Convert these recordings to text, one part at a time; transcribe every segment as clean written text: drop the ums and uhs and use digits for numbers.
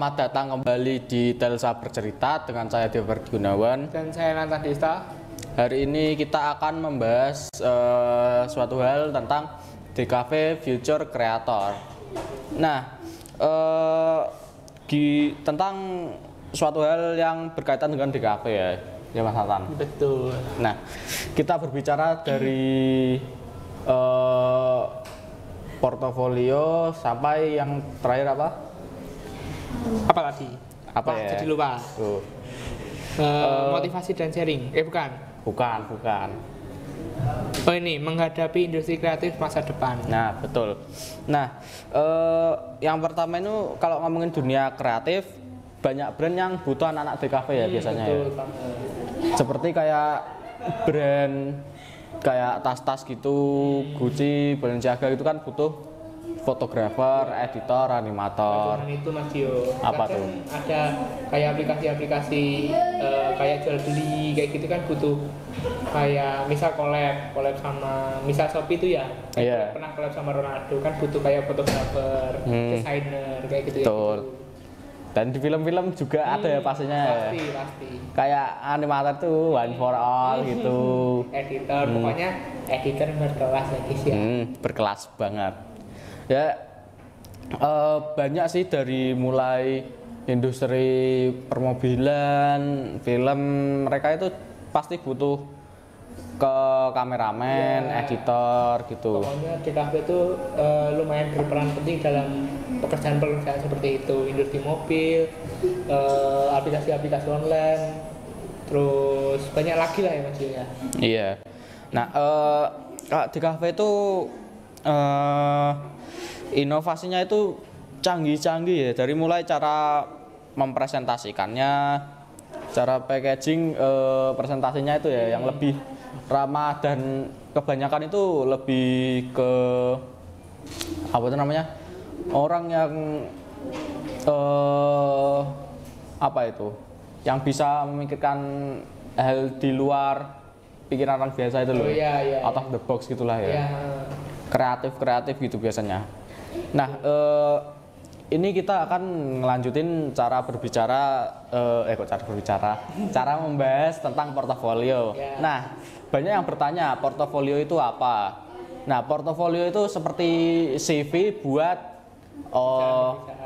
selamat datang kembali di Telsa Bercerita dengan saya Dewa Gunawan dan saya Nanta Desta. Hari ini kita akan membahas suatu hal tentang DKV Future Creator. Nah, tentang suatu hal yang berkaitan dengan DKV ya Mas Nathan. Betul. Nah, kita berbicara dari portofolio sampai yang terakhir apa? Apa tadi? Apa ya? Jadi lupa. Motivasi dan sharing. Bukan. Bukan. Oh ini menghadapi industri kreatif masa depan. Nah, betul. Nah, yang pertama itu kalau ngomongin dunia kreatif, banyak brand yang butuh anak-anak DKV ya biasanya betul, ya. Seperti kayak brand kayak tas-tas gitu, Gucci, Balenciaga itu kan butuh fotografer, editor, animator. Dan itu Mas Dio. Apa Kadang tuh? ada kayak aplikasi-aplikasi kayak jual beli kayak gitu kan butuh kayak misal collab sama misal Shopee itu ya. Iya. Pernah collab sama Ronaldo kan butuh kayak fotografer, desainer kayak gitu Betul. ya. Dan di film-film juga ada ya pastinya. Pasti. Kayak animator tuh One for All gitu. Editor, pokoknya editor berkelas lagi sih ya. Berkelas banget. Ya, banyak sih dari mulai industri permobilan, film, mereka itu pasti butuh ke kameramen, editor gitu. Pokoknya DKV itu lumayan berperan penting dalam pekerjaan-pekerjaan seperti itu, industri mobil, aplikasi-aplikasi online, terus banyak lagi lah ya Mas ya. Iya. Nah, DKV itu inovasinya itu canggih-canggih ya, dari mulai cara mempresentasikannya, cara packaging presentasinya itu ya yang lebih ramah, dan kebanyakan itu lebih ke apa itu namanya, orang yang apa itu, yang bisa memikirkan hal di luar pikiran orang biasa itu loh. Iya. Out of the box gitulah ya. Iya. Kreatif gitu biasanya. Nah, ini kita akan ngelanjutin cara membahas tentang portofolio. Yeah. Nah, banyak yang bertanya portofolio itu apa. Nah, portofolio itu seperti CV buat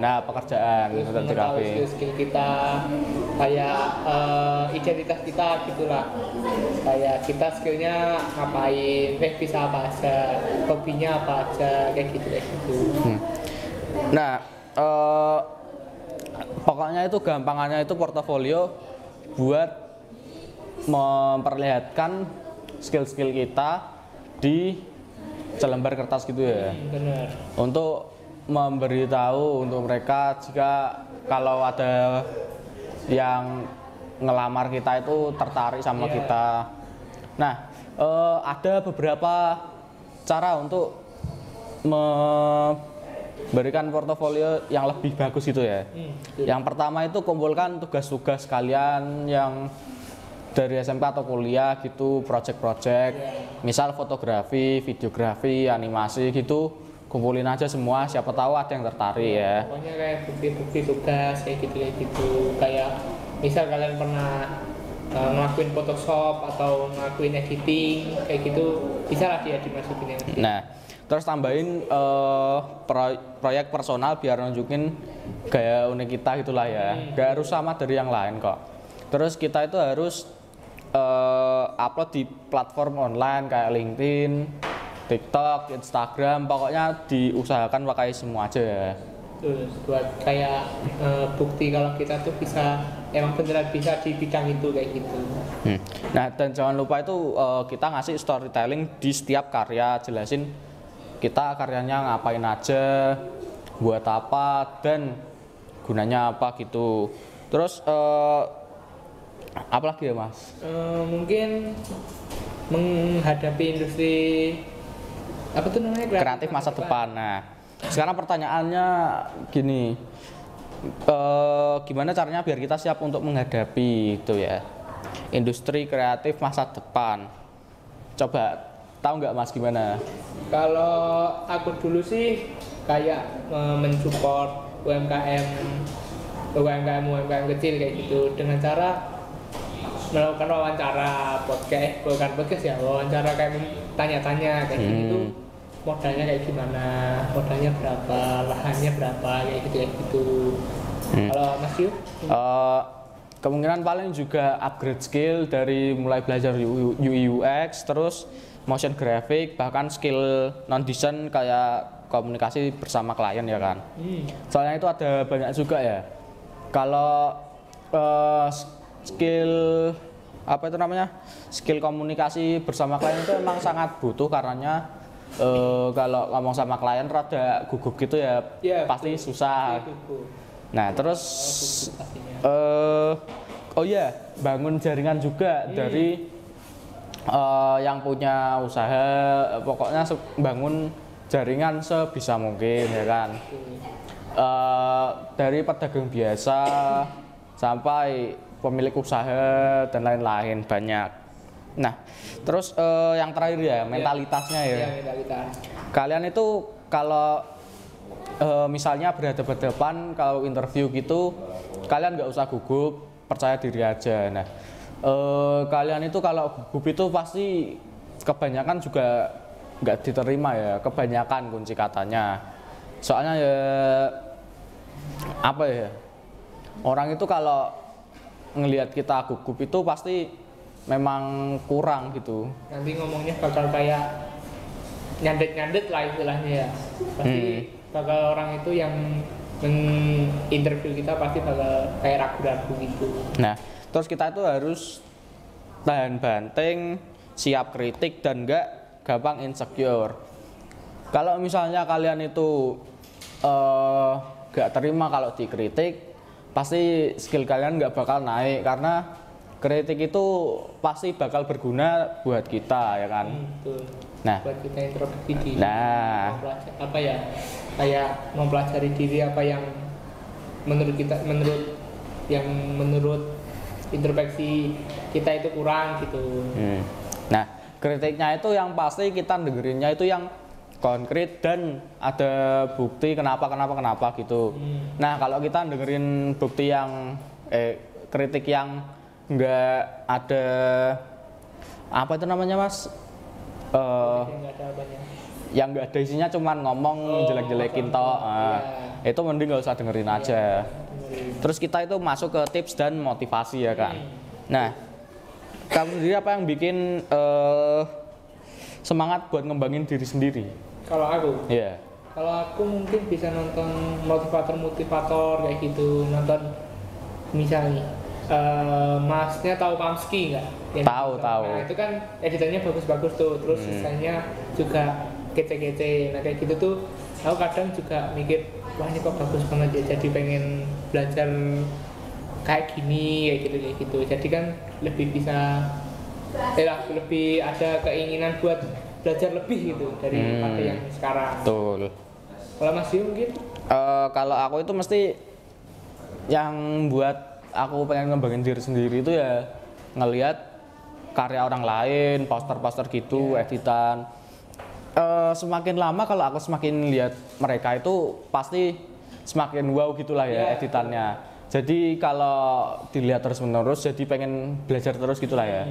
pekerjaan Terus untuk DKV. mengetahui skill kita, kayak identitas kita gitulah. Kayak kita skillnya ngapain, bisa apa aja, hobinya apa aja, kayak gitu. Nah, pokoknya itu gampangannya itu portofolio buat memperlihatkan skill-skill kita di selembar kertas gitu ya. Benar. Untuk memberitahu untuk mereka jika kalau ada yang ngelamar kita itu tertarik sama kita. Nah, ada beberapa cara untuk memberikan portofolio yang lebih bagus gitu ya. Yang pertama itu kumpulkan tugas-tugas kalian yang dari SMK atau kuliah gitu, project-project, misal fotografi, videografi, animasi gitu, kumpulin aja semua, siapa tahu ada yang tertarik ya. Pokoknya kayak bukti-bukti tugas kayak gitu. Kayak misal kalian pernah ngelakuin Photoshop atau ngelakuin editing kayak gitu, bisa lah dia dimasukin. Nah, terus tambahin proyek personal biar nunjukin gaya unik kita gitulah ya. Gak harus sama dari yang lain kok. Terus kita itu harus upload di platform online kayak LinkedIn, TikTok, Instagram, pokoknya diusahakan pakai semua aja ya. Terus buat kayak bukti kalau kita tuh bisa, emang beneran bisa di bidang itu kayak gitu. Nah, dan jangan lupa itu kita ngasih storytelling di setiap karya, jelasin kita karyanya ngapain aja, buat apa, dan gunanya apa gitu. Terus apa lagi ya Mas? Mungkin menghadapi industri apa tuh namanya, kreatif masa depan. Nah, sekarang pertanyaannya gini, gimana caranya biar kita siap untuk menghadapi itu ya, industri kreatif masa depan? Coba tahu nggak Mas gimana? Kalau aku dulu sih kayak mensupport UMKM UMKM kecil kayak gitu dengan cara melakukan wawancara bukan podcast ya, wawancara kayak tanya-tanya kayak gitu, modalnya kayak gimana, modalnya berapa, lahannya berapa kayak gitu. Kalau Mas Yu? Kemungkinan paling juga upgrade skill dari mulai belajar UI UX, terus motion graphic, bahkan skill non design kayak komunikasi bersama klien ya kan. Soalnya itu ada banyak juga ya. Kalau skill apa itu namanya, skill komunikasi bersama klien itu memang sangat butuh karena kalau ngomong sama klien rada gugup gitu ya, pasti susah. Nah terus oh ya, bangun jaringan juga dari yang punya usaha, pokoknya bangun jaringan sebisa mungkin ya kan. Dari pedagang biasa sampai pemilik usaha dan lain-lain banyak. Nah, terus yang terakhir ya, mentalitasnya ya. Mentalitas. Kalian itu kalau misalnya berhadapan-hadapan kalau interview gitu, kalian nggak usah gugup, percaya diri aja. Nah, kalian itu kalau gugup itu pasti kebanyakan juga nggak diterima ya, kebanyakan kunci katanya. Soalnya ya apa ya, orang itu kalau ngelihat kita gugup itu pasti memang kurang gitu. Nanti ngomongnya bakal kayak nyandet-nyandet lah istilahnya ya. Pasti bakal orang itu yang interview kita pasti bakal kayak ragu-ragu gitu. Nah, terus kita itu harus tahan banting, siap kritik dan enggak gampang insecure. Kalau misalnya kalian itu enggak terima kalau dikritik, pasti skill kalian nggak bakal naik karena kritik itu pasti bakal berguna buat kita ya kan. Betul. Nah, buat kita introspeksi diri. Nah, apa ya? Kayak mempelajari diri apa yang menurut introspeksi kita itu kurang gitu. Nah, kritiknya itu yang pasti kita dengerinnya itu yang konkret dan ada bukti kenapa gitu. Nah, kalau kita dengerin bukti yang kritik yang nggak ada apa itu namanya Mas? Yang nggak ada isinya cuman ngomong jelek-jelekin toh. Itu mending nggak usah dengerin aja. Terus kita itu masuk ke tips dan motivasi ya kan. Nah, kamu sendiri apa yang bikin semangat buat ngembangin diri sendiri? Kalau aku? Iya. Kalau aku mungkin bisa nonton motivator kayak gitu, nonton misalnya Masnya tahu Pamski nggak? Tahu. Nah itu kan editannya bagus-bagus tuh, terus sisanya juga kece-kece. Nah kayak gitu tuh, aku kadang juga mikir, wah ini kok bagus banget ya, jadi pengen belajar kayak gini, kayak gitu. Jadi kan lebih bisa, lebih ada keinginan buat belajar lebih gitu daripada yang sekarang. Betul. Kalau Mas Yu mungkin? Kalau aku itu mesti yang buat aku pengen ngembangin diri sendiri itu ya ngelihat karya orang lain, poster-poster gitu, editan. Semakin lama kalau aku semakin lihat mereka itu pasti semakin wow gitulah ya editannya. Jadi kalau dilihat terus-menerus jadi pengen belajar terus gitulah ya.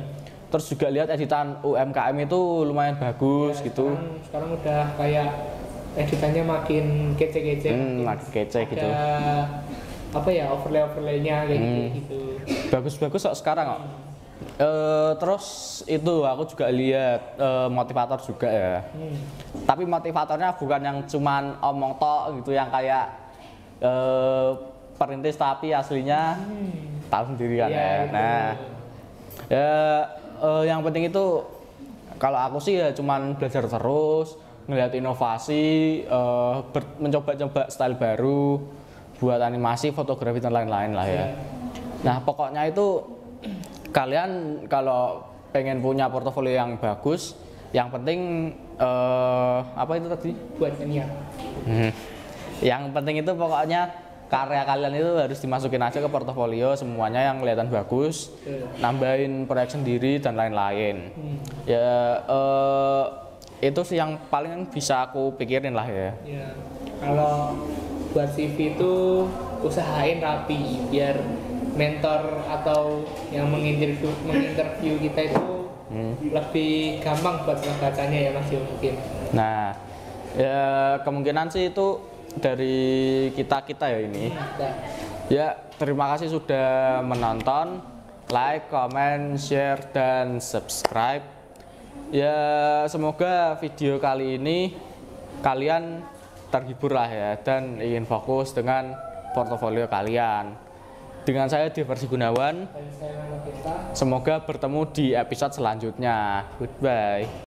Terus juga lihat editan UMKM itu lumayan bagus gitu. Sekarang udah kayak editannya makin kece-kece. Makin kece gitu. Apa ya, overlay-overlaynya kayak gitu. Bagus-bagus kok sekarang kok. Terus itu aku juga lihat motivator juga ya. Tapi motivatornya bukan yang cuman omong tok gitu yang kayak perintis tapi aslinya tahu sendiri kan ya. Gitu. Nah, yang penting itu kalau aku sih ya cuman belajar terus, ngelihat inovasi, mencoba-coba style baru buat animasi, fotografi dan lain-lain lah ya. Nah, pokoknya itu kalian kalau pengen punya portofolio yang bagus, yang penting apa itu tadi? Buat niat. Yang penting itu pokoknya karya kalian itu harus dimasukin aja ke portofolio semuanya yang kelihatan bagus, nambahin proyek sendiri dan lain-lain. Ya itu sih yang paling bisa aku pikirin lah ya. Kalau buat CV itu usahain rapi biar mentor atau yang menginterview kita itu lebih gampang buat ngebacanya ya Mas Yo mungkin. Nah, ya kemungkinan sih itu dari kita ya ini. Nah, Ya, terima kasih sudah menonton. Like, comment, share, dan subscribe. Ya, semoga video kali ini kalian terhibur lah ya dan ingin fokus dengan portofolio kalian. Dengan saya Diversi Gunawan. dan saya Muhammad Tirta. Semoga bertemu di episode selanjutnya. Goodbye.